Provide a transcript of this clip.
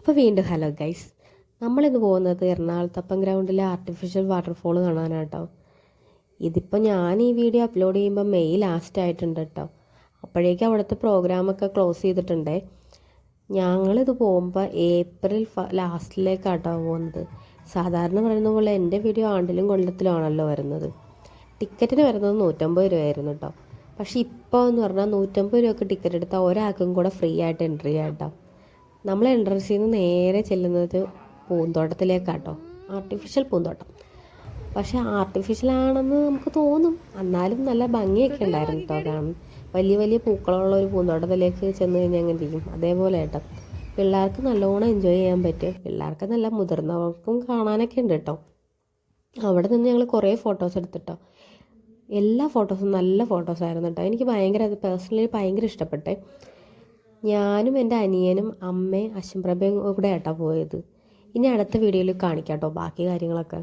അപ്പോൾ വീണ്ടും hello guys, നമ്മളിന്ന് പോകുന്നത് എറണാകുളത്തപ്പം ഗ്രൗണ്ടിലെ ആർട്ടിഫിഷ്യൽ വാട്ടർഫോൾ കാണാനാട്ടോ. ഇതിപ്പോൾ ഞാൻ ഈ വീഡിയോ അപ്ലോഡ് ചെയ്യുമ്പോൾ മെയ് ലാസ്റ്റ് ആയിട്ടുണ്ട് കേട്ടോ. അപ്പോഴേക്കും അവിടുത്തെ പ്രോഗ്രാമൊക്കെ ക്ലോസ് ചെയ്തിട്ടുണ്ടേ. ഞങ്ങളിത് പോകുമ്പോൾ ഏപ്രിൽ ലാസ്റ്റിലേക്കാട്ടോ പോകുന്നത്. സാധാരണ പറയുന്ന പോലെ എൻ്റെ വീഡിയോ ആണ്ടിലും കൊല്ലത്തിലാണല്ലോ വരുന്നത്. ടിക്കറ്റിന് വരുന്നത് 150 രൂപയായിരുന്നു കേട്ടോ. പക്ഷേ ഇപ്പോൾ എന്ന് പറഞ്ഞാൽ 150 രൂപയ്ക്ക് ടിക്കറ്റ് എടുത്താൽ ഒരാൾക്കും കൂടെ ഫ്രീ ആയിട്ട് എൻട്രി ചെയ്യാട്ടോ. നമ്മൾ എൻട്രൻസിൽ നിന്ന് നേരെ ചെല്ലുന്നത് പൂന്തോട്ടത്തിലേക്കാട്ടോ, ആർട്ടിഫിഷ്യൽ പൂന്തോട്ടം. പക്ഷേ ആർട്ടിഫിഷ്യലാണെന്ന് നമുക്ക് തോന്നും, എന്നാലും നല്ല ഭംഗിയൊക്കെ ഉണ്ടായിരുന്നു കേട്ടോ കാണാൻ. വലിയ വലിയ പൂക്കളുള്ള ഒരു പൂന്തോട്ടത്തിലേക്ക് ചെന്ന് കഴിഞ്ഞാൽ എങ്ങനെ ഇരിക്കും, അതേപോലെ കേട്ടോ. പിള്ളേർക്ക് നല്ലോണം എൻജോയ് ചെയ്യാൻ പറ്റും, പിള്ളേർക്ക് നല്ല മുതിർന്നവർക്കും കാണാനൊക്കെ ഉണ്ട് കേട്ടോ. അവിടെ നിന്ന് ഞങ്ങൾ കുറേ ഫോട്ടോസ് എടുത്തിട്ടോ. എല്ലാ ഫോട്ടോസും നല്ല ഫോട്ടോസായിരുന്നു കേട്ടോ. എനിക്ക് അത് പേഴ്സണലി ഭയങ്കര ഇഷ്ടപ്പെട്ടെ. ഞാനും എൻ്റെ അനിയനും അമ്മയും അശ്വപ്രഭയും കൂടെ ആയിട്ടാണ് പോയത്. ഇനി അടുത്ത വീഡിയോയിൽ കാണിക്കാം കേട്ടോ ബാക്കി കാര്യങ്ങളൊക്കെ.